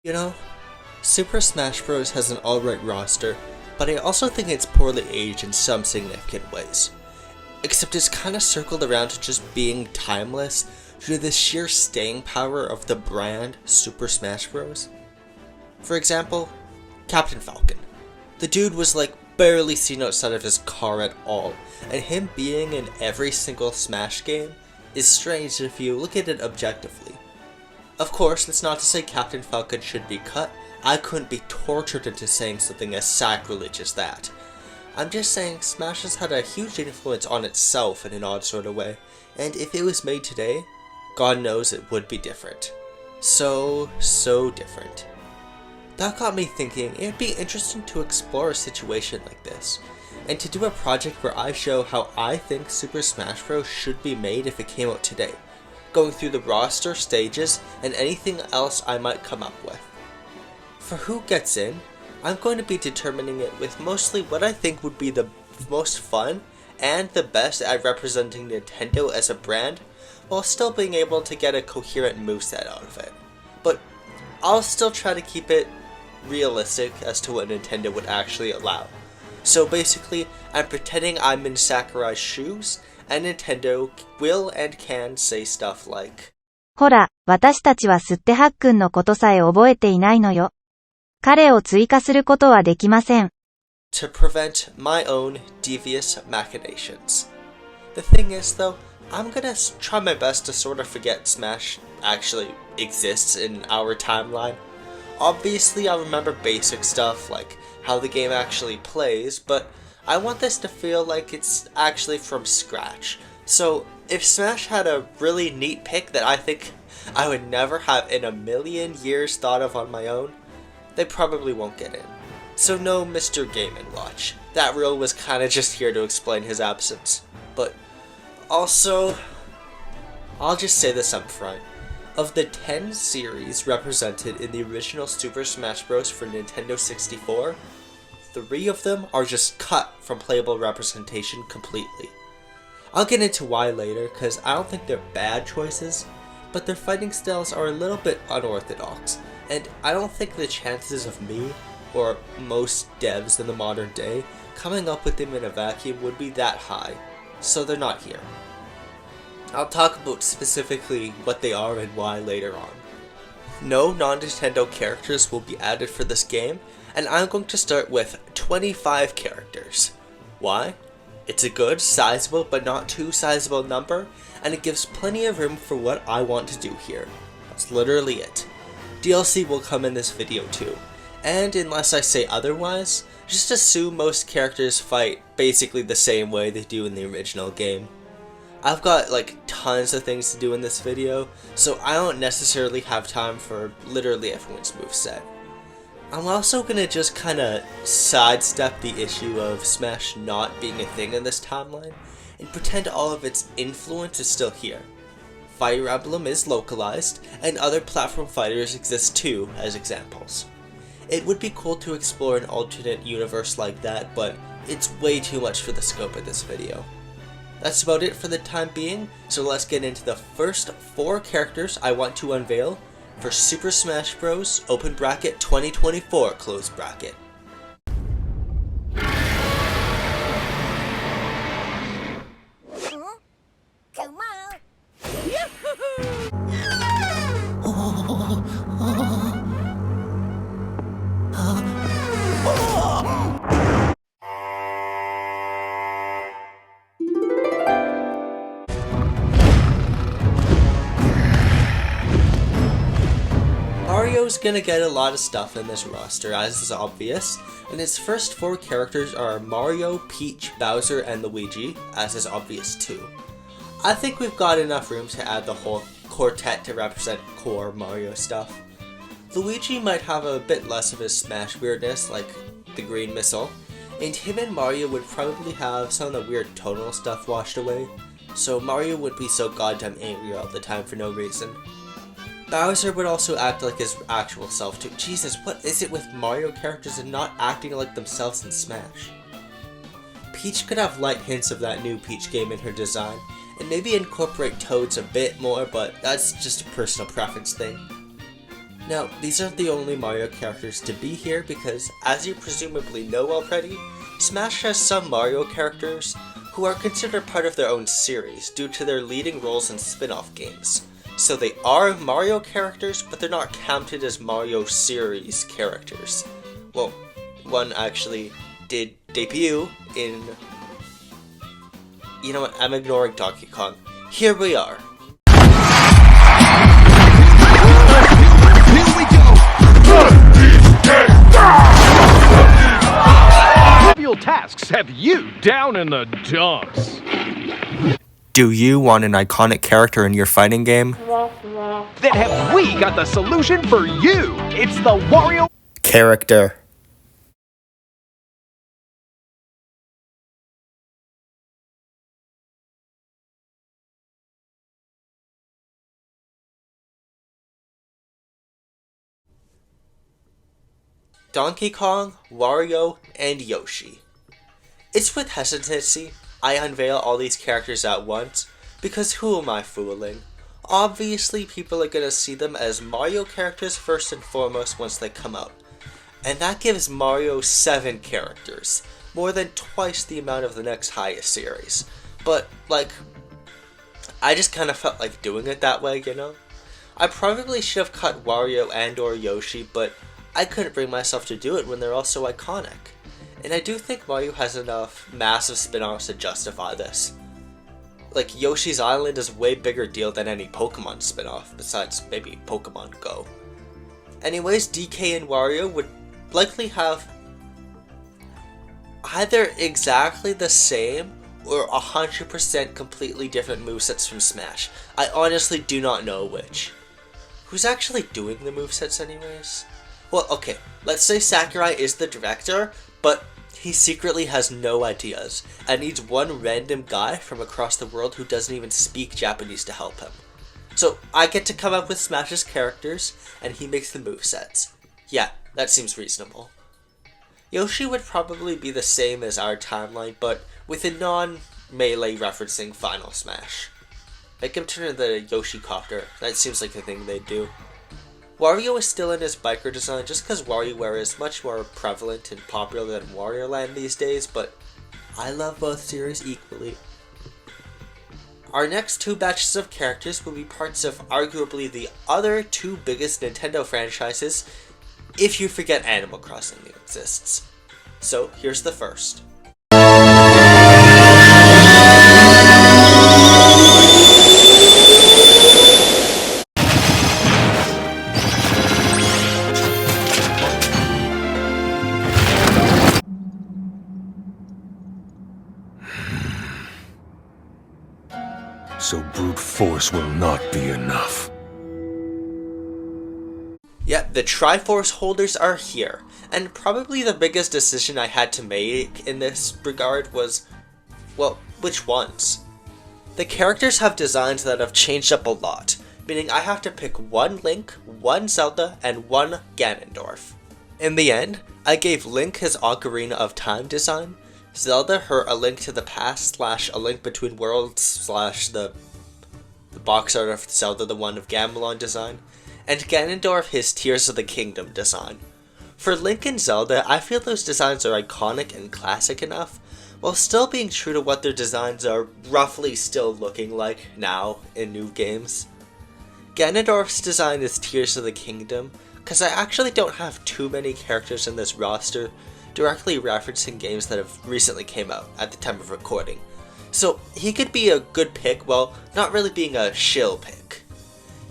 You know, Super Smash Bros. Has an alright roster, but I also think it's poorly aged in some significant ways. Except it's kinda circled around to just being timeless due to the sheer staying power of the brand Super Smash Bros. For example, Captain Falcon. The dude was like barely seen outside of his car at all, and him being in every single Smash game is strange if you look at it objectively. Of course, that's not to say Captain Falcon should be cut. I couldn't be tortured into saying something as sacrilege as that. I'm just saying Smash has had a huge influence on itself in an odd sort of way, and if it was made today, God knows it would be different. So different. That got me thinking it'd be interesting to explore a situation like this, and to do a project where I show how I think Super Smash Bros. Should be made if it came out today, going through the roster, stages, and anything else I might come up with. For who gets in, I'm going to be determining it with mostly what I think would be the most fun and the best at representing Nintendo as a brand, while still being able to get a coherent moveset out of it. But I'll still try to keep it realistic as to what Nintendo would actually allow. So basically, I'm pretending I'm in Sakurai's shoes, and Nintendo will and can say stuff like, ほら、私たちはすってはっくんのことさえ覚えていないのよ。彼を追加することはできません。to prevent my own devious machinations. The thing is though, I'm gonna try my best to sort of forget Smash actually exists in our timeline. Obviously I'll remember basic stuff like how the game actually plays, but I want this to feel like it's actually from scratch. So if Smash had a really neat pick that I think I would never have in a million years thought of on my own, they probably won't get in. So no Mr. Game & Watch. That reel was kinda just here to explain his absence. But also, I'll just say this up front. Of the 10 series represented in the original Super Smash Bros. For Nintendo 64, 3 of them are just cut from playable representation completely. I'll get into why later, cause I don't think they're bad choices, but their fighting styles are a little bit unorthodox, and I don't think the chances of me, or most devs in the modern day, coming up with them in a vacuum would be that high, so they're not here. I'll talk about specifically what they are and why later on. No non-Nintendo characters will be added for this game, and I'm going to start with 25 characters. Why? It's a good, sizable, but not too sizable number, and it gives plenty of room for what I want to do here. That's literally it. DLC will come in this video too, and unless I say otherwise, just assume most characters fight basically the same way they do in the original game. I've got like tons of things to do in this video, so I don't necessarily have time for literally everyone's moveset. I'm also gonna just kinda sidestep the issue of Smash not being a thing in this timeline, and pretend all of its influence is still here. Fire Emblem is localized, and other platform fighters exist too, as examples. It would be cool to explore an alternate universe like that, but it's way too much for the scope of this video. That's about it for the time being, so let's get into the first 4 characters I want to unveil for Super Smash Bros. Open bracket 2024 close bracket. Come on! Mario's gonna get a lot of stuff in this roster, as is obvious, and its first 4 characters are Mario, Peach, Bowser, and Luigi, as is obvious too. I think we've got enough room to add the whole quartet to represent core Mario stuff. Luigi might have a bit less of his Smash weirdness, like the green missile, and him and Mario would probably have some of the weird tonal stuff washed away, so Mario would be so goddamn angry all the time for no reason. Bowser would also act like his actual self too. Jesus, what is it with Mario characters and not acting like themselves in Smash? Peach could have light hints of that new Peach game in her design, and maybe incorporate Toads a bit more, but that's just a personal preference thing. Now, these aren't the only Mario characters to be here because, as you presumably know already, Smash has some Mario characters who are considered part of their own series due to their leading roles in spin-off games. So they are Mario characters, but they're not counted as Mario series characters. Well, one actually did debut in... You know what, I'm ignoring Donkey Kong. Here we are. Here we go! Trivial tasks have you down in the dumps. Do you want an iconic character in your fighting game? Then have we got the solution for you? It's the Wario Character. Donkey Kong, Wario, and Yoshi. It's with hesitancy I unveil all these characters at once, because who am I fooling? Obviously people are gonna see them as Mario characters first and foremost once they come out. And that gives Mario 7 characters, more than twice the amount of the next highest series. But, like, I just kinda felt like doing it that way, you know? I probably should have cut Wario and or Yoshi, but I couldn't bring myself to do it when they're all so iconic. And I do think Mario has enough massive spin-offs to justify this. Like, Yoshi's Island is a way bigger deal than any Pokemon spin-off, besides maybe Pokemon Go. Anyways, DK and Wario would likely have either exactly the same or 100% completely different movesets from Smash. I honestly do not know which. Who's actually doing the movesets anyways? Well, okay, let's say Sakurai is the director, but he secretly has no ideas, and needs one random guy from across the world who doesn't even speak Japanese to help him. So, I get to come up with Smash's characters, and he makes the movesets. Yeah, that seems reasonable. Yoshi would probably be the same as our timeline, but with a non-melee referencing Final Smash. Make him turn into the Yoshi Copter, that seems like the thing they'd do. Wario is still in his biker design just because WarioWare is much more prevalent and popular than Wario Land these days, but I love both series equally. Our next two batches of characters will be parts of arguably the other two biggest Nintendo franchises, if you forget Animal Crossing exists. So here's the first. So brute force will not be enough. Yep, the Triforce holders are here, and probably the biggest decision I had to make in this regard was, well, which ones? The characters have designs that have changed up a lot, meaning I have to pick one Link, one Zelda, and one Ganondorf. In the end, I gave Link his Ocarina of Time design, Zelda her A Link to the Past / A Link Between Worlds / the box art of Zelda the One of Gamelon design, and Ganondorf his Tears of the Kingdom design. For Link and Zelda, I feel those designs are iconic and classic enough, while still being true to what their designs are roughly still looking like now in new games. Ganondorf's design is Tears of the Kingdom, because I actually don't have too many characters in this roster directly referencing games that have recently came out at the time of recording. So he could be a good pick while not really being a shill pick.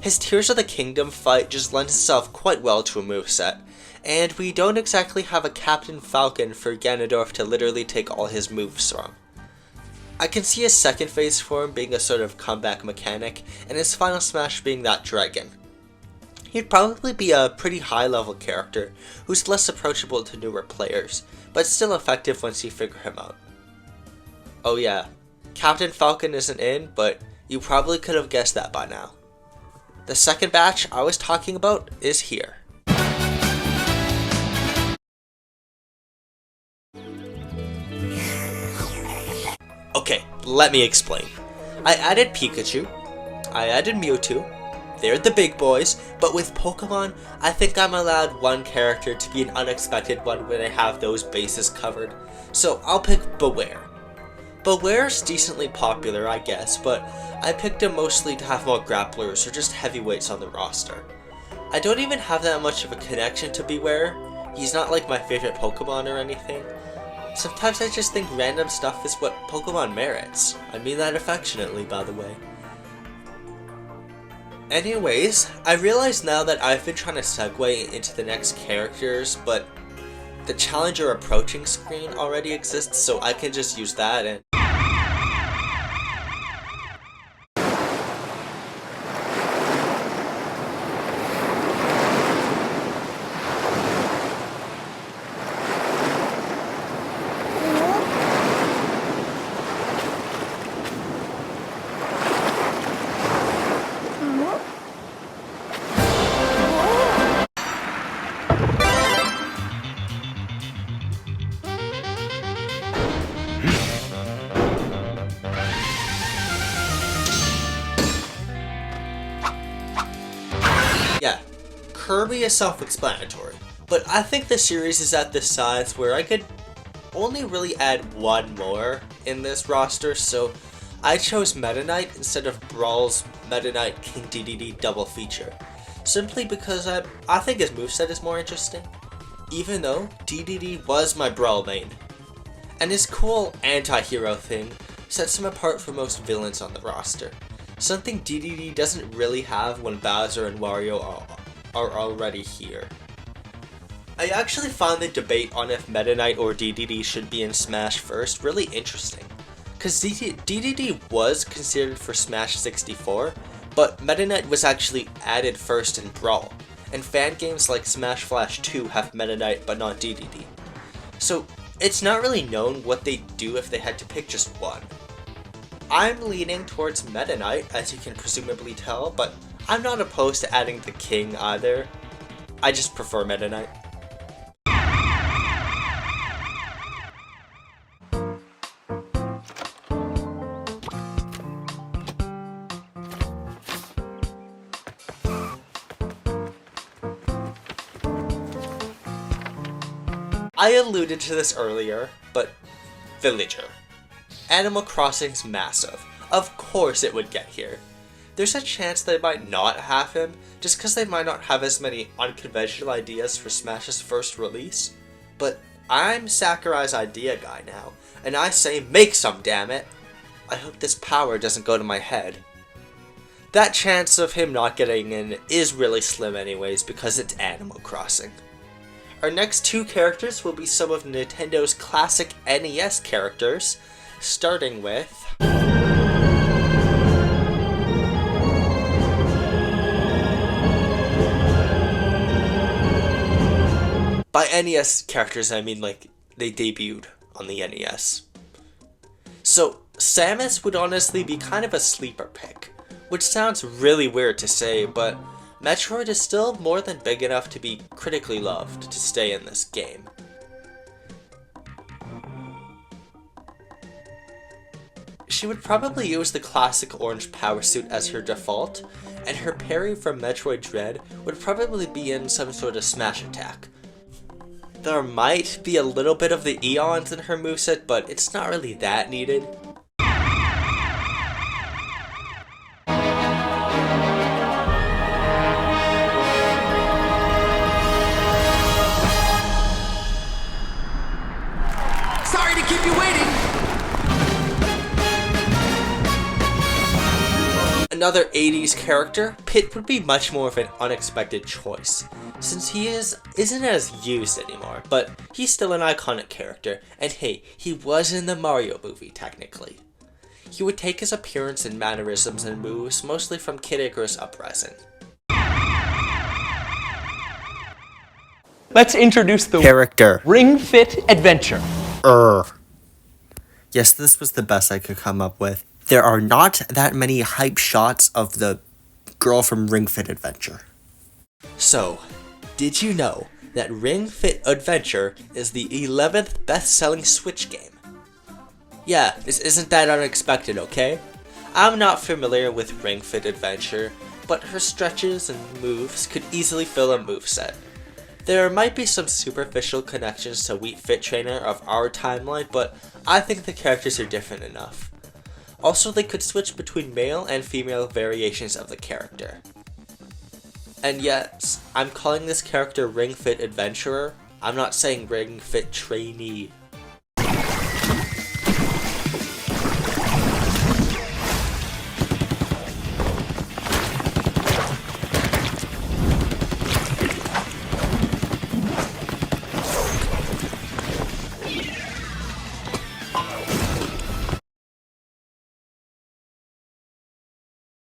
His Tears of the Kingdom fight just lends itself quite well to a moveset, and we don't exactly have a Captain Falcon for Ganondorf to literally take all his moves from. I can see his second phase form being a sort of comeback mechanic, and his final smash being that dragon. He'd probably be a pretty high level character, who's less approachable to newer players, but still effective once you figure him out. Oh yeah, Captain Falcon isn't in, but you probably could have guessed that by now. The second batch I was talking about is here. Okay, let me explain. I added Pikachu, I added Mewtwo, they're the big boys, but with Pokemon, I think I'm allowed one character to be an unexpected one when I have those bases covered. So I'll pick Beware. Beware's decently popular, I guess, but I picked him mostly to have more grapplers or just heavyweights on the roster. I don't even have that much of a connection to Beware. He's not like my favorite Pokemon or anything. Sometimes I just think random stuff is what Pokemon merits. I mean that affectionately, by the way. Anyways, I realize now that I've been trying to segue into the next characters, but the Challenger approaching screen already exists, so I can just use that and... Yeah, Kirby is self-explanatory, but I think the series is at the size where I could only really add one more in this roster, so I chose Meta Knight instead of Brawl's Meta Knight King Dedede double feature, simply because I think his moveset is more interesting, even though Dedede was my Brawl main, and his cool anti-hero thing sets him apart from most villains on the roster. Something Dedede doesn't really have when Bowser and Wario are already here. I actually found the debate on if Meta Knight or Dedede should be in Smash first really interesting, cause Dedede was considered for Smash 64, but Meta Knight was actually added first in Brawl, and fan games like Smash Flash 2 have Meta Knight but not Dedede. So it's not really known what they'd do if they had to pick just one. I'm leaning towards Meta Knight, as you can presumably tell, but I'm not opposed to adding the King either. I just prefer Meta Knight. I alluded to this earlier, but Villager. Animal Crossing's massive. Of course it would get here. There's a chance they might not have him, just because they might not have as many unconventional ideas for Smash's first release. But I'm Sakurai's idea guy now, and I say make some, damn it! I hope this power doesn't go to my head. That chance of him not getting in is really slim anyways, because it's Animal Crossing. Our next two characters will be some of Nintendo's classic NES characters, starting with... By NES characters, I mean like they debuted on the NES. So, Samus would honestly be kind of a sleeper pick, which sounds really weird to say, but Metroid is still more than big enough to be critically loved to stay in this game. She would probably use the classic orange power suit as her default, and her parry from Metroid Dread would probably be in some sort of smash attack. There might be a little bit of the Eons in her moveset, but it's not really that needed. Sorry to keep you waiting! Another 80s character, Pit would be much more of an unexpected choice, since he isn't as used anymore, but he's still an iconic character, and hey, he was in the Mario movie technically. He would take his appearance and mannerisms and moves mostly from Kid Icarus Uprising. Let's introduce the Character. Ring Fit Adventure. Yes, this was the best I could come up with. There are not that many hype shots of the girl from Ring Fit Adventure. So, did you know that Ring Fit Adventure is the 11th best-selling Switch game? Yeah, this isn't that unexpected, okay? I'm not familiar with Ring Fit Adventure, but her stretches and moves could easily fill a moveset. There might be some superficial connections to Wii Fit Trainer of our timeline, but I think the characters are different enough. Also, they could switch between male and female variations of the character. And yes, I'm calling this character Ring Fit Adventurer. I'm not saying Ring Fit Trainee.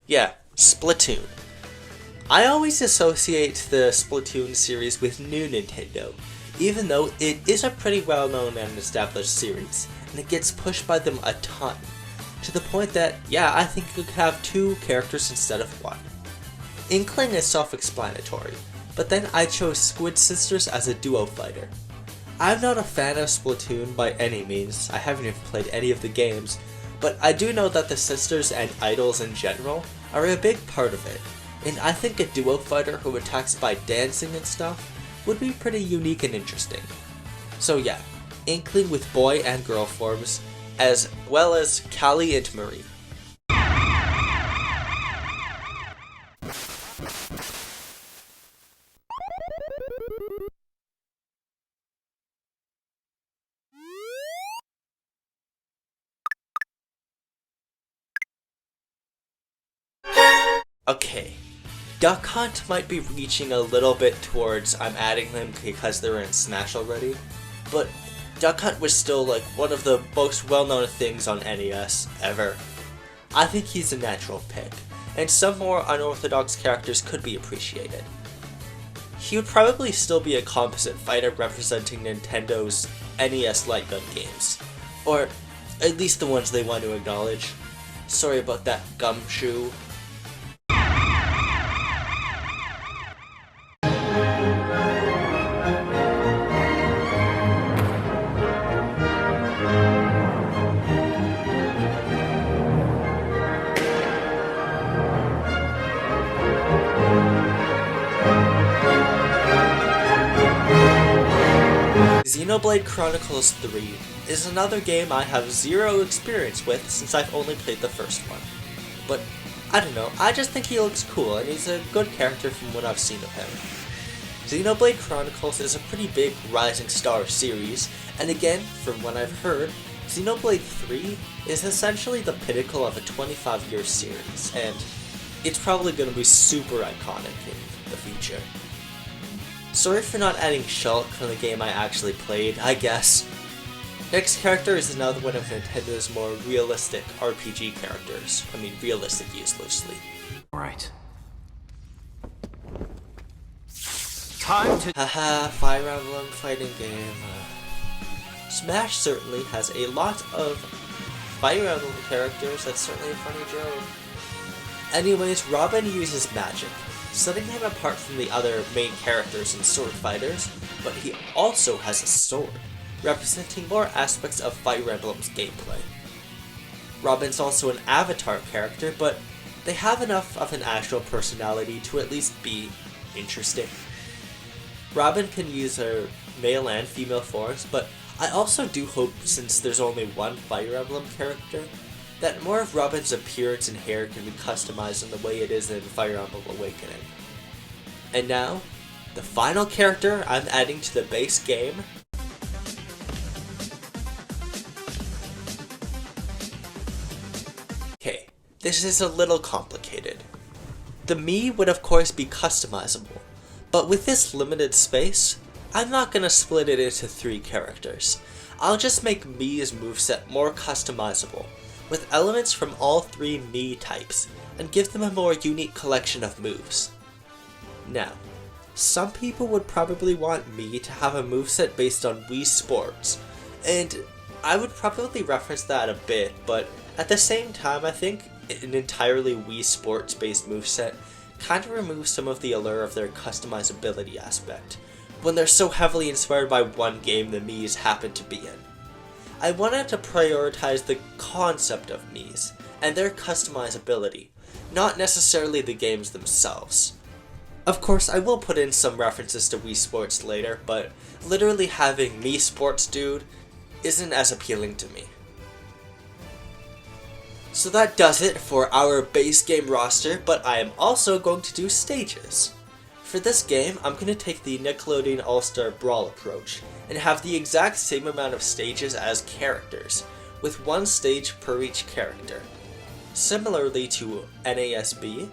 Yeah, Splatoon. I always associate the Splatoon series with New Nintendo, even though it is a pretty well-known and established series, and it gets pushed by them a ton, to the point that, yeah, I think you could have 2 characters instead of 1. Inkling is self-explanatory, but then I chose Squid Sisters as a duo fighter. I'm not a fan of Splatoon by any means, I haven't even played any of the games, but I do know that the sisters and idols in general are a big part of it, and I think a duo fighter who attacks by dancing and stuff would be pretty unique and interesting. So yeah, Inkling with boy and girl forms, as well as Callie and Marie. Okay, Duck Hunt might be reaching a little bit towards I'm adding them because they're in Smash already, but Duck Hunt was still like one of the most well-known things on NES ever. I think he's a natural pick, and some more unorthodox characters could be appreciated. He would probably still be a composite fighter representing Nintendo's NES light gun games, or at least the ones they want to acknowledge. Sorry about that, gumshoe. Xenoblade Chronicles 3 is another game I have zero experience with since I've only played the first one. But, I don't know, I just think he looks cool and he's a good character from what I've seen of him. Xenoblade Chronicles is a pretty big Rising Star series, and again, from what I've heard, Xenoblade 3 is essentially the pinnacle of a 25-year series, and it's probably going to be super iconic in the future. Sorry for not adding Shulk from the game I actually played, I guess. Next character is another one of Nintendo's more realistic RPG characters. I mean, realistic used loosely. Right. Time to... Haha, Fire Emblem fighting game. Smash certainly has a lot of Fire Emblem characters, that's certainly a funny joke. Anyways, Robin uses magic, setting him apart from the other main characters and sword fighters, but he also has a sword, representing more aspects of Fire Emblem's gameplay. Robin's also an avatar character, but they have enough of an actual personality to at least be interesting. Robin can use her male and female forms, but I also do hope, since there's only one Fire Emblem character, that more of Robin's appearance and hair can be customized in the way it is in Fire Emblem Awakening. And now, the final character I'm adding to the base game. Okay, this is a little complicated. The Mii would of course be customizable, but with this limited space, I'm not gonna split it into 3 characters. I'll just make Mii's moveset more customizable, with elements from all 3 Mii types, and give them a more unique collection of moves. Now, some people would probably want Mii to have a moveset based on Wii Sports, and I would probably reference that a bit, but at the same time I think an entirely Wii Sports based moveset kind of removes some of the allure of their customizability aspect, when they're so heavily inspired by one game the Miis happen to be in. I wanted to prioritize the concept of Miis and their customizability, not necessarily the games themselves. Of course, I will put in some references to Wii Sports later, but literally having Mii Sports Dude isn't as appealing to me. So that does it for our base game roster, but I am also going to do stages. For this game, I'm going to take the Nickelodeon All-Star Brawl approach, and have the exact same amount of stages as characters, with one stage per each character. Similarly to NASB,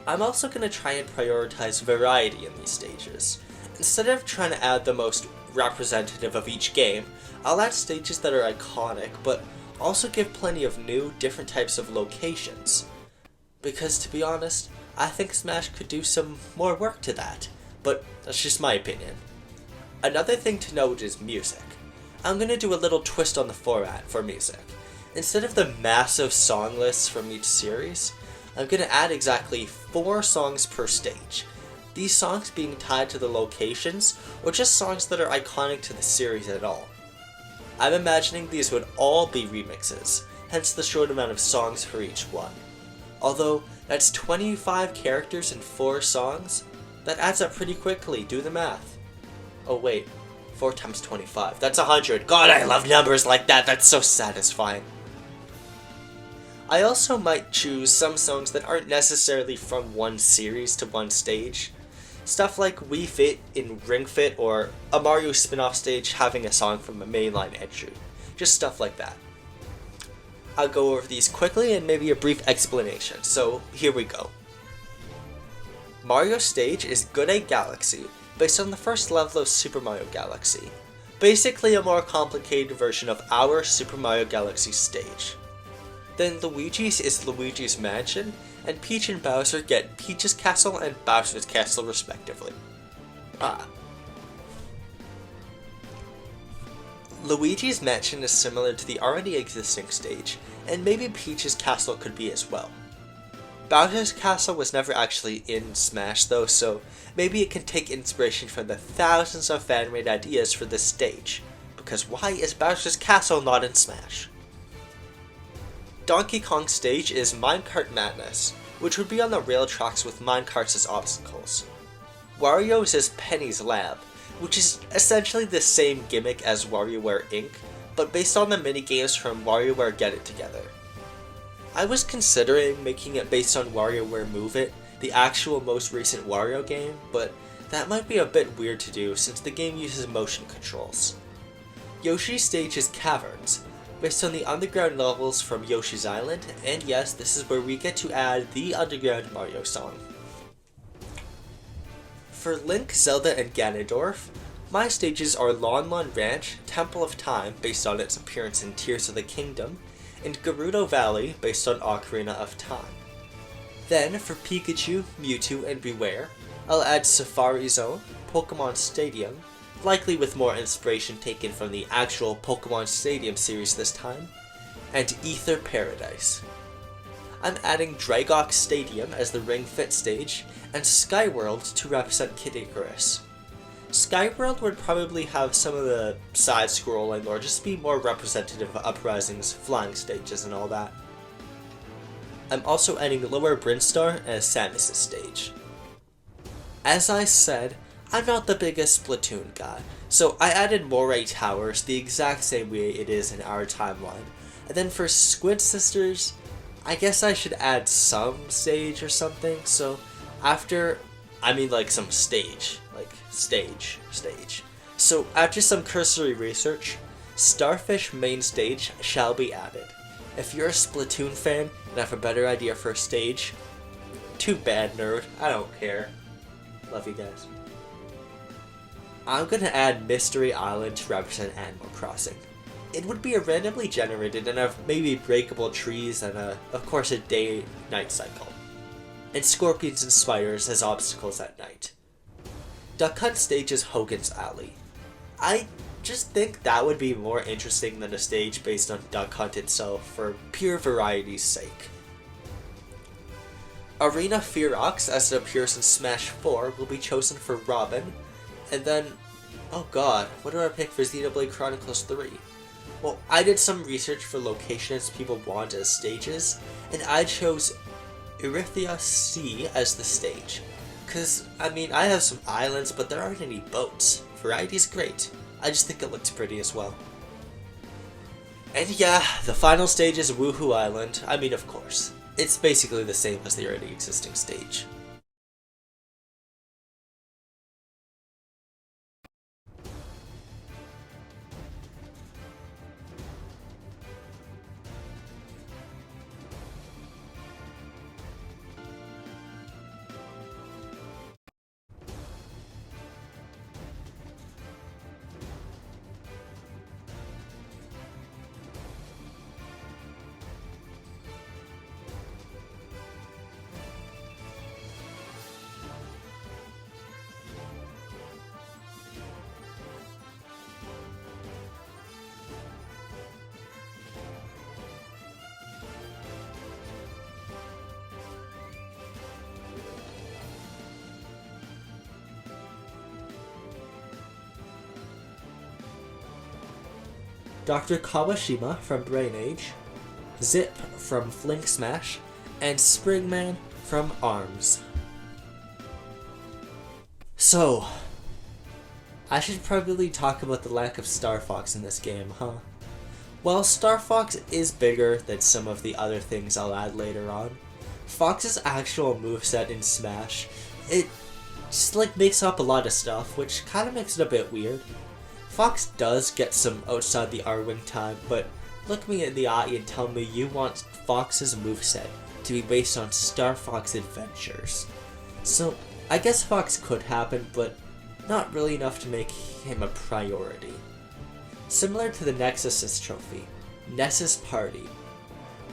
I'm also going to try and prioritize variety in these stages. Instead of trying to add the most representative of each game, I'll add stages that are iconic, but also give plenty of new, different types of locations. Because to be honest, I think Smash could do some more work to that, but that's just my opinion. Another thing to note is music. I'm going to do a little twist on the format for music. Instead of the massive song lists from each series, I'm going to add exactly 4 songs per stage. These songs being tied to the locations, or just songs that are iconic to the series at all. I'm imagining these would all be remixes, hence the short amount of songs for each one. Although, that's 25 characters and 4 songs, that adds up pretty quickly, do the math. Oh wait, 4 times 25, that's 100. God, I love numbers like that, that's so satisfying. I also might choose some songs that aren't necessarily from one series to one stage. Stuff like Wii Fit in Ring Fit, or a Mario spin-off stage having a song from a mainline entry. Just stuff like that. I'll go over these quickly and maybe a brief explanation, so here we go. Mario stage is Good Day Galaxy, based on the first level of Super Mario Galaxy. Basically a more complicated version of our Super Mario Galaxy stage. Then Luigi's is Luigi's Mansion, and Peach and Bowser get Peach's Castle and Bowser's Castle respectively. Luigi's Mansion is similar to the already existing stage, and maybe Peach's Castle could be as well. Bowser's Castle was never actually in Smash though, so maybe it can take inspiration from the thousands of fan-made ideas for this stage, because why is Bowser's Castle not in Smash? Donkey Kong stage is Minecart Madness, which would be on the rail tracks with minecarts as obstacles. Wario's is Penny's Lab, which is essentially the same gimmick as WarioWare Inc., but based on the minigames from WarioWare Get It Together. I was considering making it based on WarioWare Move It, the actual most recent Wario game, but that might be a bit weird to do since the game uses motion controls. Yoshi's stage is Caverns, based on the underground levels from Yoshi's Island, and yes, this is where we get to add the underground Mario song. For Link, Zelda, and Ganondorf, my stages are Lon Lon Ranch, Temple of Time, based on its appearance in Tears of the Kingdom, and Gerudo Valley, based on Ocarina of Time. Then, for Pikachu, Mewtwo, and Beware, I'll add Safari Zone, Pokemon Stadium, likely with more inspiration taken from the actual Pokemon Stadium series this time, and Aether Paradise. I'm adding Dragaux Stadium as the Ring Fit stage, and Skyworld to represent Kid Icarus. Skyworld would probably have some of the side-scrolling or just be more representative of Uprising's flying stages and all that. I'm also adding Lower Brinstar as Samus' stage. As I said, I'm not the biggest Splatoon guy, so I added Moray Towers the exact same way it is in our timeline. And then for Squid Sisters, I guess I should add some stage or something, so some stage. So after some cursory research, Starfish main stage shall be added. If you're a Splatoon fan and have a better idea for a stage, too bad, nerd, I don't care. Love you guys. I'm gonna add Mystery Island to represent Animal Crossing. It would be a randomly generated and have maybe breakable trees and of course a day-night cycle. And scorpions and spiders as obstacles at night. Duck Hunt stage is Hogan's Alley. I just think that would be more interesting than a stage based on Duck Hunt itself for pure variety's sake. Arena Fearox, as it appears in Smash 4, will be chosen for Robin, and then, oh god, what do I pick for Xenoblade Chronicles 3? Well, I did some research for locations people want as stages, and I chose Erythia Sea as the stage. Cause, I mean, I have some islands, but there aren't any boats. Variety's great. I just think it looks pretty as well. And yeah, the final stage is Woohoo Island. I mean, of course. It's basically the same as the already existing stage. Dr. Kawashima from Brain Age, Zip from Flink Smash, and Springman from ARMS. So, I should probably talk about the lack of Star Fox in this game, huh? While Star Fox is bigger than some of the other things I'll add later on, Fox's actual moveset in Smash, it just makes up a lot of stuff, which kind of makes it a bit weird. Fox does get some outside the R-Wing time, but look me in the eye and tell me you want Fox's moveset to be based on Star Fox Adventures. So, I guess Fox could happen, but not really enough to make him a priority. Similar to the Nexus's trophy, Ness's Party.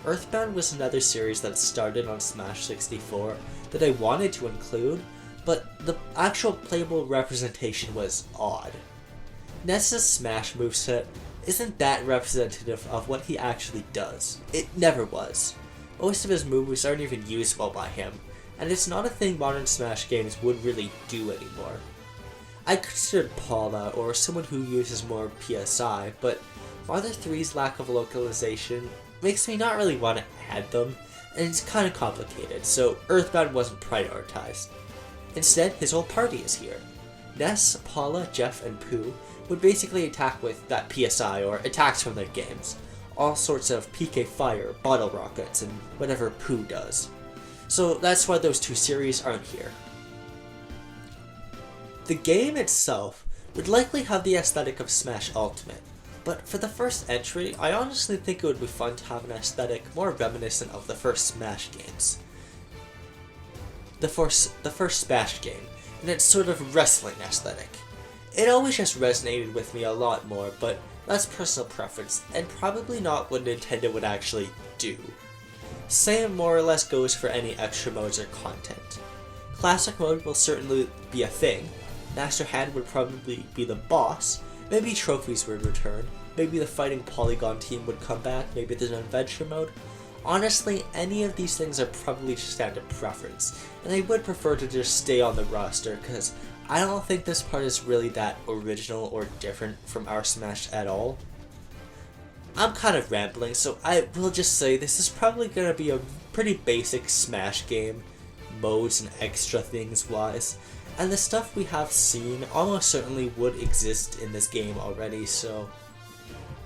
Earthbound was another series that started on Smash 64 that I wanted to include, but the actual playable representation was odd. Ness's Smash moveset isn't that representative of what he actually does. It never was. Most of his moves aren't even usable by him, and it's not a thing modern Smash games would really do anymore. I considered Paula or someone who uses more PSI, but Father 3's lack of localization makes me not really want to add them, and it's kind of complicated, so Earthbound wasn't prioritized. Instead, his whole party is here. Ness, Paula, Jeff, and Pooh would basically attack with that PSI or attacks from their games. All sorts of PK Fire, bottle rockets, and whatever Pooh does. So that's why those two series aren't here. The game itself would likely have the aesthetic of Smash Ultimate, but for the first entry, I honestly think it would be fun to have an aesthetic more reminiscent of the first Smash games. The first Smash game, and its sort of wrestling aesthetic. It always just resonated with me a lot more, but that's personal preference, and probably not what Nintendo would actually do. Same more or less goes for any extra modes or content. Classic mode will certainly be a thing, Master Hand would probably be the boss, maybe trophies would return, maybe the fighting polygon team would come back, maybe there's an adventure mode. Honestly, any of these things are probably just down to preference, and I would prefer to just stay on the roster, because I don't think this part is really that original or different from our Smash at all. I'm kind of rambling, so I will just say this is probably going to be a pretty basic Smash game, modes and extra things wise, and the stuff we have seen almost certainly would exist in this game already, so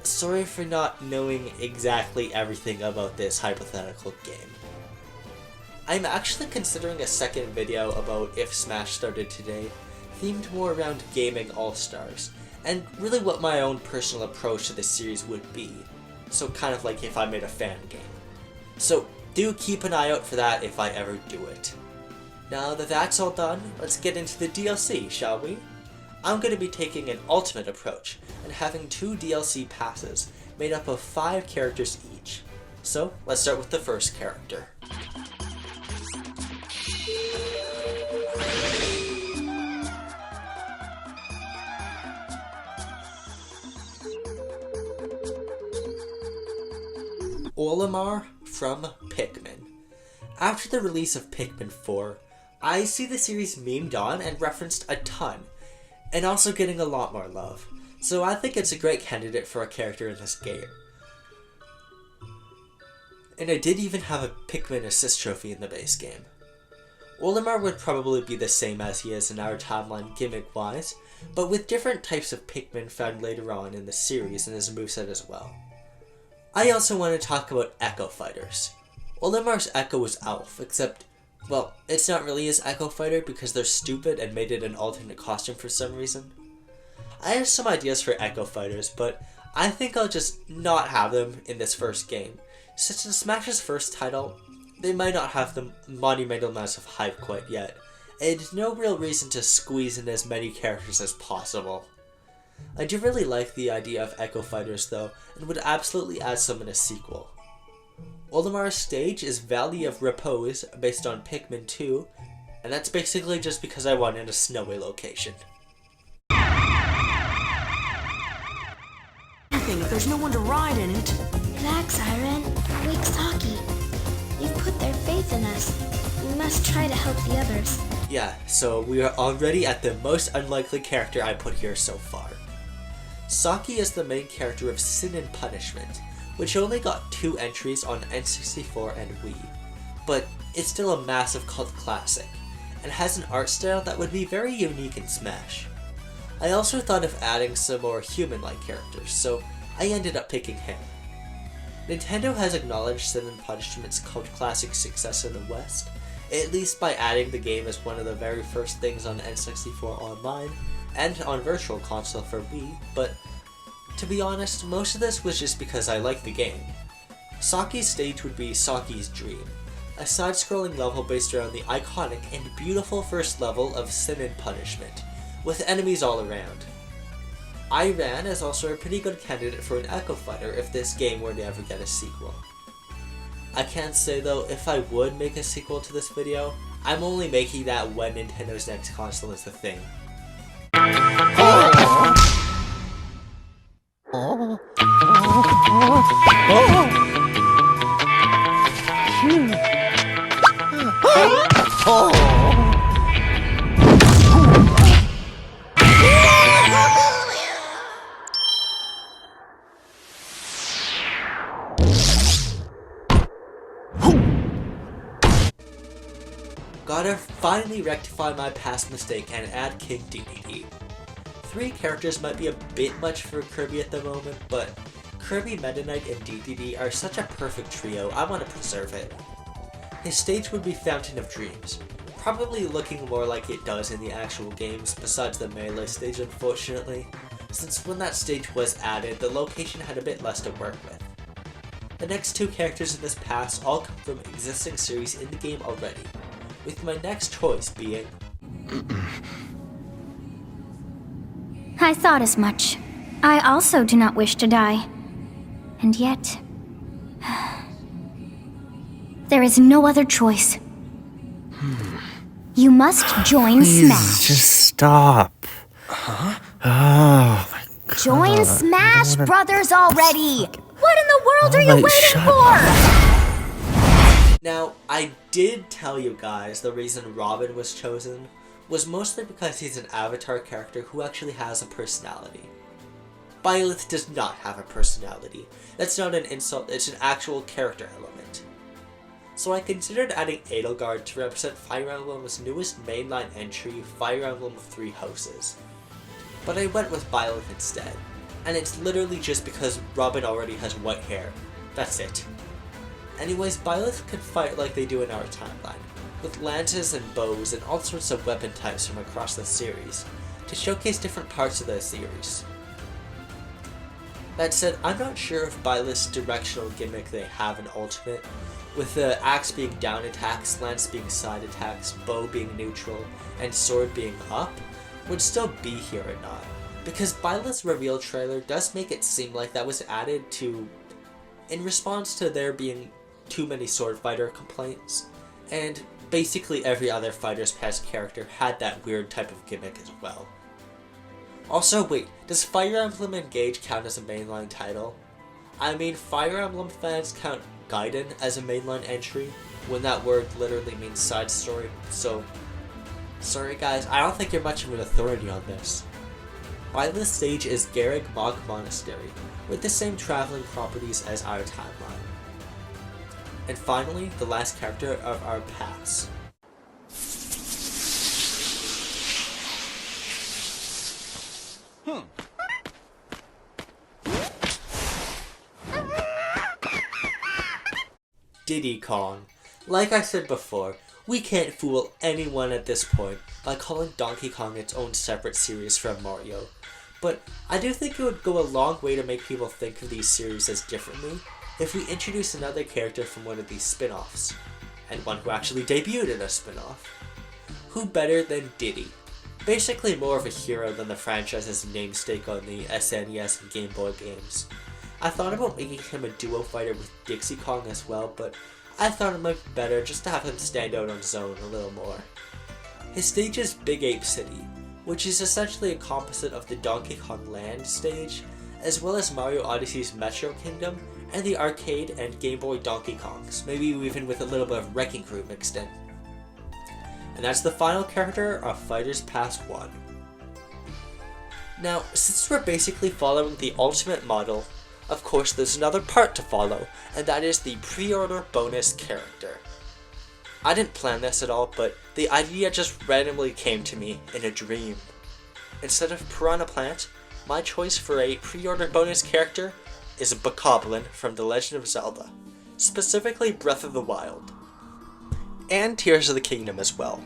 sorry for not knowing exactly everything about this hypothetical game. I'm actually considering a second video about if Smash started today, themed more around gaming all-stars, and really what my own personal approach to this series would be, so kind of like if I made a fan game. So do keep an eye out for that if I ever do it. Now that that's all done, let's get into the DLC, shall we? I'm going to be taking an ultimate approach, and having 2 DLC passes, made up of 5 characters each. So, let's start with the first character. Olimar from Pikmin. After the release of Pikmin 4, I see the series memed on and referenced a ton, and also getting a lot more love, so I think it's a great candidate for a character in this game. and I did even have a Pikmin assist trophy in the base game. Olimar would probably be the same as he is in our timeline gimmick-wise, but with different types of Pikmin found later on in the series and his moveset as well. I also want to talk about Echo Fighters. Olimar's Echo is Elf, except, well, it's not really his Echo Fighter because they're stupid and made it an alternate costume for some reason. I have some ideas for Echo Fighters, but I think I'll just not have them in this first game. Since it's Smash's first title, they might not have the monumental amounts of hype quite yet, and no real reason to squeeze in as many characters as possible. I do really like the idea of Echo Fighters though, and would absolutely add some in a sequel. Olimar's stage is Valley of Repose, based on Pikmin 2, and that's basically just because I wanted a snowy location. If there's no one to ride in it. Relax, Siren. Wake Saki. You've put their faith in us. We must try to help the others. Yeah, so we are already at the most unlikely character I put here so far. Saki is the main character of Sin and Punishment, which only got 2 entries on N64 and Wii, but it's still a massive cult classic, and has an art style that would be very unique in Smash. I also thought of adding some more human-like characters, so I ended up picking him. Nintendo has acknowledged Sin and Punishment's cult classic success in the West, at least by adding the game as one of the very first things on N64 Online, and on Virtual Console for Wii, but to be honest, most of this was just because I liked the game. Saki's stage would be Saki's Dream, a side-scrolling level based around the iconic and beautiful first level of Sin and Punishment, with enemies all around. Iran is also a pretty good candidate for an Echo Fighter if this game were to ever get a sequel. I can't say though if I would make a sequel to this video. I'm only making that when Nintendo's next console is the thing. Gotta finally rectify my past mistake and add King Dedede. 3 characters might be a bit much for Kirby at the moment, but Kirby, Meta Knight, and Dedede are such a perfect trio, I want to preserve it. His stage would be Fountain of Dreams, probably looking more like it does in the actual games besides the Melee stage unfortunately, since when that stage was added, the location had a bit less to work with. The next 2 characters in this pass all come from existing series in the game already, with my next choice being... I thought as much. I also do not wish to die. And yet... there is no other choice. You must join Smash. Just stop. Huh? Oh my god. Join Smash Brothers already! What in the world are you waiting for? Now, I did tell you guys the reason Robin was chosen was mostly because he's an Avatar character who actually has a personality. Byleth does not have a personality. That's not an insult, it's an actual character element. So I considered adding Edelgard to represent Fire Emblem's newest mainline entry, Fire Emblem of 3 Houses. But I went with Byleth instead, and it's literally just because Robin already has white hair. That's it. Anyways, Byleth can fight like they do in our timeline, with lances and bows and all sorts of weapon types from across the series, to showcase different parts of the series. That said, I'm not sure if Byleth's directional gimmick they have in Ultimate, with the axe being down attacks, lance being side attacks, bow being neutral, and sword being up, would still be here or not, because Byleth's reveal trailer does make it seem like that was added to, in response to there being too many sword fighter complaints, and basically every other Fighter's Past character had that weird type of gimmick as well. Also, wait, does Fire Emblem Engage count as a mainline title? I mean, Fire Emblem fans count Gaiden as a mainline entry, when that word literally means side story, so... sorry guys, I don't think you're much of an authority on this. Byleth's stage is Garreg Mog Monastery, with the same traveling properties as our timeline. And finally, the last character of our pass. Diddy Kong. Like I said before, we can't fool anyone at this point by calling Donkey Kong its own separate series from Mario. But I do think it would go a long way to make people think of these series as differently if we introduce another character from one of these spin-offs, and one who actually debuted in a spin-off. Who better than Diddy? Basically more of a hero than the franchise's namesake on the SNES and Game Boy games. I thought about making him a duo fighter with Dixie Kong as well, but I thought it might be better just to have him stand out on his own a little more. His stage is Big Ape City, which is essentially a composite of the Donkey Kong Land stage, as well as Mario Odyssey's Metro Kingdom and the arcade and Game Boy Donkey Kongs, maybe even with a little bit of Wrecking Crew mixed in. And that's the final character of Fighters Pass 1. Now, since we're basically following the ultimate model, of course there's another part to follow, and that is the pre-order bonus character. I didn't plan this at all, but the idea just randomly came to me in a dream. Instead of Piranha Plant, my choice for a pre-order bonus character is a Bokoblin from The Legend of Zelda, specifically Breath of the Wild. And Tears of the Kingdom as well.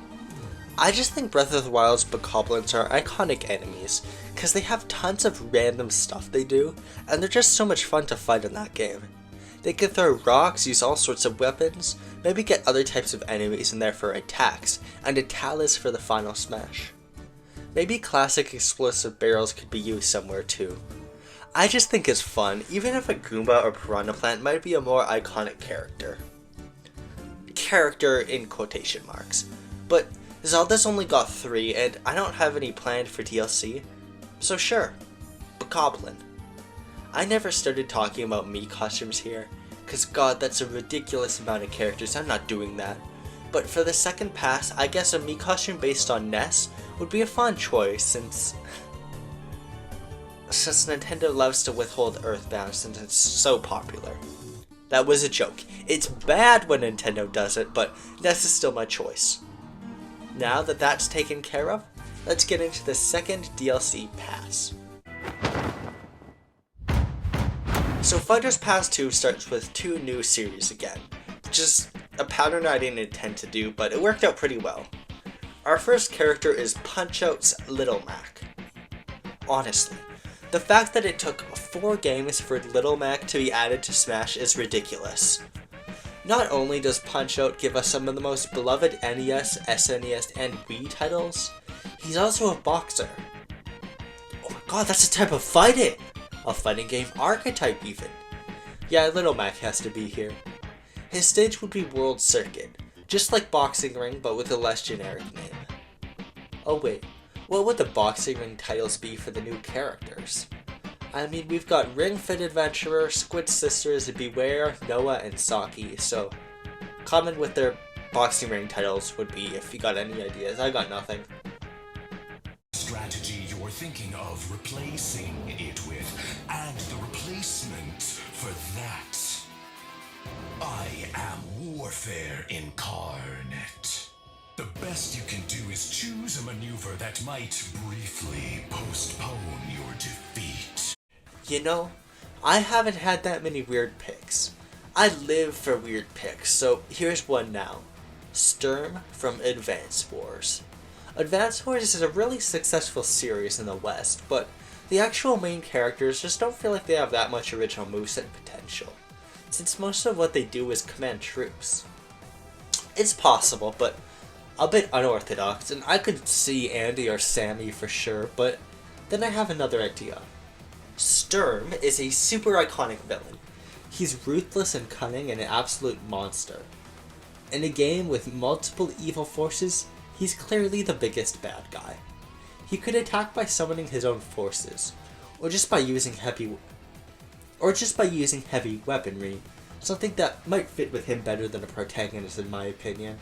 I just think Breath of the Wild's Bokoblins are iconic enemies, because they have tons of random stuff they do, and they're just so much fun to fight in that game. They can throw rocks, use all sorts of weapons, maybe get other types of enemies in there for attacks, and a Talus for the final smash. Maybe classic explosive barrels could be used somewhere too. I just think it's fun, even if a Goomba or Piranha Plant might be a more iconic character. Character in quotation marks. But Zelda's only got 3, and I don't have any planned for DLC, so sure, Bokoblin. I never started talking about Mii costumes here, cause god, that's a ridiculous amount of characters, I'm not doing that. But for the second pass, I guess a Mii costume based on Ness would be a fun choice, since Nintendo loves to withhold Earthbound since it's so popular. That was a joke. It's bad when Nintendo does it, but Ness is still my choice. Now that that's taken care of, let's get into the second DLC pass. So Fighters Pass 2 starts with 2 new series again, which is a pattern I didn't intend to do, but it worked out pretty well. Our first character is Punch-Out's Little Mac. Honestly, the fact that it took 4 games for Little Mac to be added to Smash is ridiculous. Not only does Punch-Out give us some of the most beloved NES, SNES, and Wii titles, he's also a boxer. Oh my god, that's a type of fighting! A fighting game archetype even. Yeah, Little Mac has to be here. His stage would be World Circuit, just like Boxing Ring but with a less generic name. Oh wait, what would the Boxing Ring titles be for the new characters? I mean, we've got Ring Fit Adventurer, Squid Sisters, Beware, Noah, and Saki, so comment with their Boxing Ring titles would be if you got any ideas. I got nothing. Strategy you're thinking of replacing it with, and the replacement for that. I am Warfare Incarnate. The best you can do is choose a maneuver that might briefly postpone your defeat. You know, I haven't had that many weird picks. I live for weird picks, so here's one now. Sturm from Advance Wars. Advance Wars is a really successful series in the West, but the actual main characters just don't feel like they have that much original moveset potential, since most of what they do is command troops. It's possible, but a bit unorthodox, and I could see Andy or Sammy for sure, but then I have another idea. Sturm is a super iconic villain. He's ruthless and cunning and an absolute monster. In a game with multiple evil forces, he's clearly the biggest bad guy. He could attack by summoning his own forces, or just by using heavy weaponry, something that might fit with him better than a protagonist in my opinion.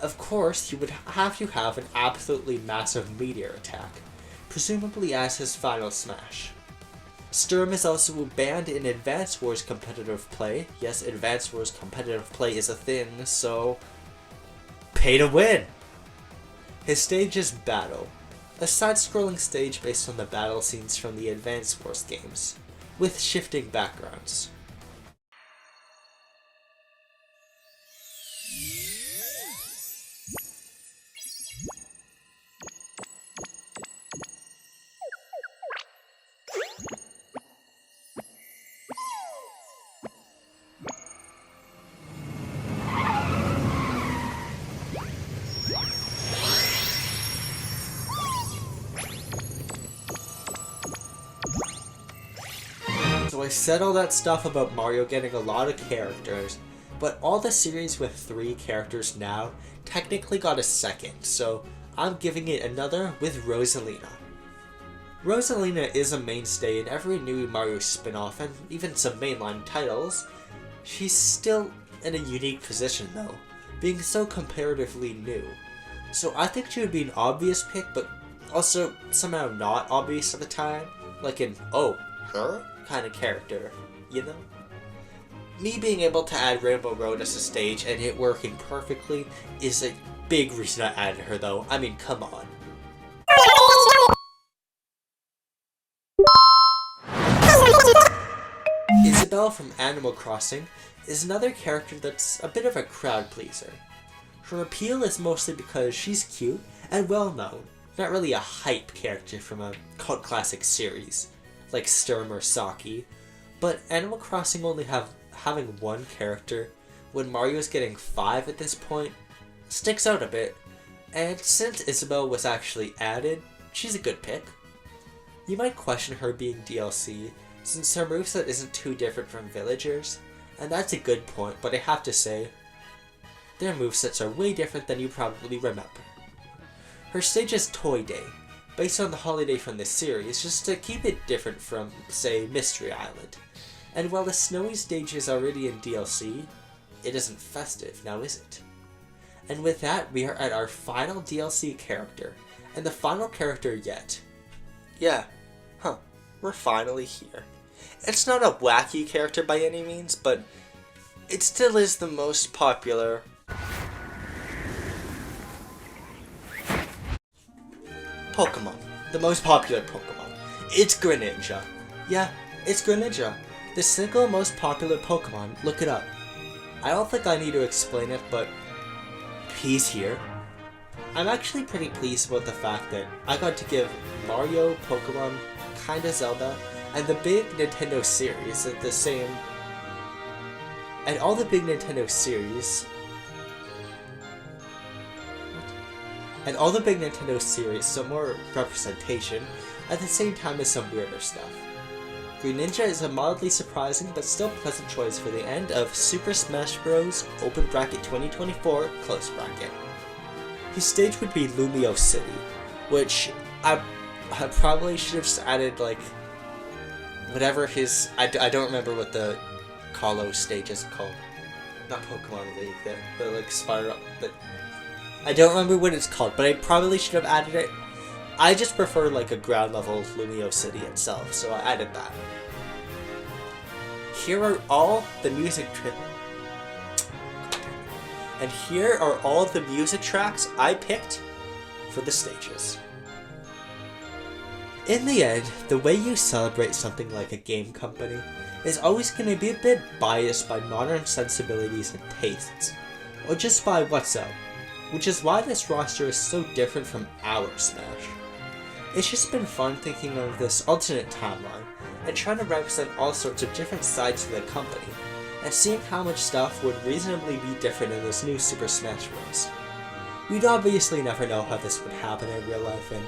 Of course, he would have to have an absolutely massive meteor attack, presumably as his final smash. Sturm is also banned in Advance Wars competitive play. Yes, Advance Wars competitive play is a thing, so pay to win! His stage is Battle, a side-scrolling stage based on the battle scenes from the Advance Wars games, with shifting backgrounds. So I said all that stuff about Mario getting a lot of characters, but all the series with 3 characters now technically got a second, so I'm giving it another with Rosalina. Rosalina is a mainstay in every new Mario spin-off and even some mainline titles. She's still in a unique position though, being so comparatively new. So I think she would be an obvious pick, but also somehow not obvious at the time, like an, oh, her? Kind of character, you know? Me being able to add Rainbow Road as a stage and it working perfectly is a big reason I added her though. I mean, come on. Isabelle from Animal Crossing is another character that's a bit of a crowd pleaser. Her appeal is mostly because she's cute and well known, not really a hype character from a cult classic series like Sturm or Saki, but Animal Crossing only having 1 character when Mario's getting 5 at this point sticks out a bit, and since Isabelle was actually added, she's a good pick. You might question her being DLC, since her moveset isn't too different from Villagers, and that's a good point, but I have to say, their movesets are way different than you probably remember. Her stage is Toy Day, based on the holiday from this series, just to keep it different from, say, Mystery Island. And while the snowy stage is already in DLC, it isn't festive, now is it? And with that, we are at our final DLC character, and the final character yet. Yeah, we're finally here. It's not a wacky character by any means, but it still is the most popular Pokemon. The most popular Pokemon. It's Greninja. Yeah, it's Greninja. The single most popular Pokemon. Look it up. I don't think I need to explain it, but he's here. I'm actually pretty pleased about the fact that I got to give Mario, Pokemon, kinda Zelda, and the big Nintendo series at the same... And all the big Nintendo series... And all the big Nintendo series, some more representation, at the same time as some weirder stuff. Greninja is a mildly surprising but still pleasant choice for the end of Super Smash Bros. Open bracket 2024 close bracket. His stage would be Lumio City, which I probably should have just added like whatever his I don't remember what the Kalos stage is called. Not Pokemon League, the like spiral. But I don't remember what it's called, but I probably should have added it. I just prefer like a ground level Lumio City itself, so I added that. Here are all the music And here are all the music tracks I picked for the stages. In the end, the way you celebrate something like a game company is always going to be a bit biased by modern sensibilities and tastes, or just by what's out, which is why this roster is so different from our Smash. It's just been fun thinking of this alternate timeline, and trying to represent all sorts of different sides of the company, and seeing how much stuff would reasonably be different in this new Super Smash Bros. We'd obviously never know how this would happen in real life, and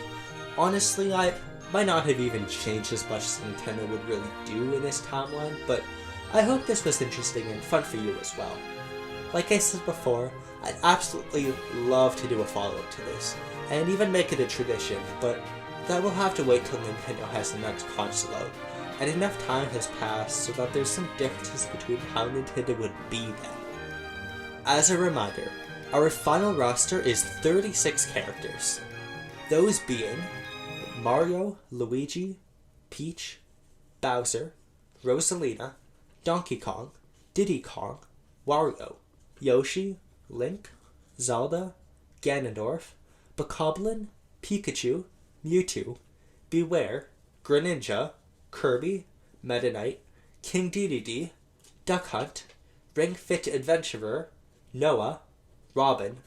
honestly, I might not have even changed as much as Nintendo would really do in this timeline, but I hope this was interesting and fun for you as well. Like I said before, I'd absolutely love to do a follow-up to this, and even make it a tradition, but that will have to wait till Nintendo has the next console out, and enough time has passed so that there's some differences between how Nintendo would be then. As a reminder, our final roster is 36 characters, those being Mario, Luigi, Peach, Bowser, Rosalina, Donkey Kong, Diddy Kong, Wario, Yoshi, Link, Zelda, Ganondorf, Bokoblin, Pikachu, Mewtwo, Beware, Greninja, Kirby, Meta Knight, King Dedede, Duck Hunt, Ring Fit Adventurer, Noah, Robin,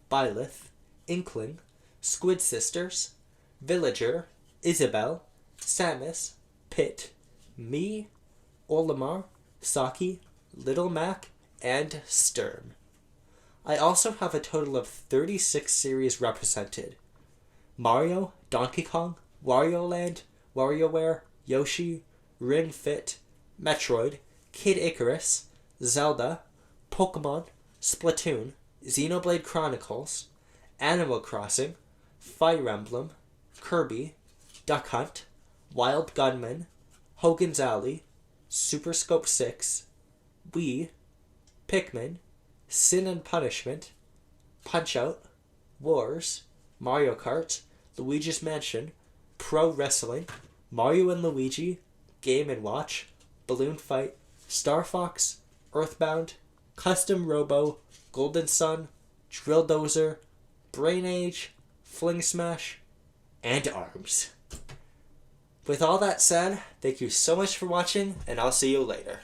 Byleth, Inkling, Squid Sisters, Villager, Isabelle, Samus, Pit, me, Olimar, Saki, Little Mac, and Sturm. I also have a total of 36 series represented. Mario, Donkey Kong, Wario Land, WarioWare, Yoshi, Ring Fit, Metroid, Kid Icarus, Zelda, Pokémon, Splatoon, Xenoblade Chronicles, Animal Crossing, Fire Emblem, Kirby, Duck Hunt, Wild Gunman, Hogan's Alley, Super Scope 6, Wii, Pikmin, Sin and Punishment, Punch-Out, Wars, Mario Kart, Luigi's Mansion, Pro Wrestling, Mario and Luigi, Game & Watch, Balloon Fight, Star Fox, Earthbound, Custom Robo, Golden Sun, Drill Dozer, Brain Age, Fling Smash, and ARMS. With all that said, thank you so much for watching, and I'll see you later.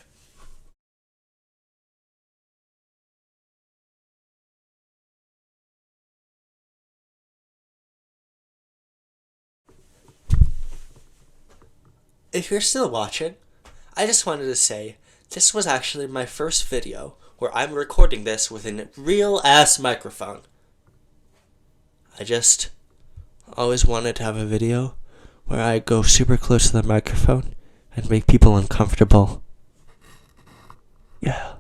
If you're still watching, I just wanted to say this was actually my first video where I'm recording this with a real-ass microphone. I just always wanted to have a video where I go super close to the microphone and make people uncomfortable. Yeah.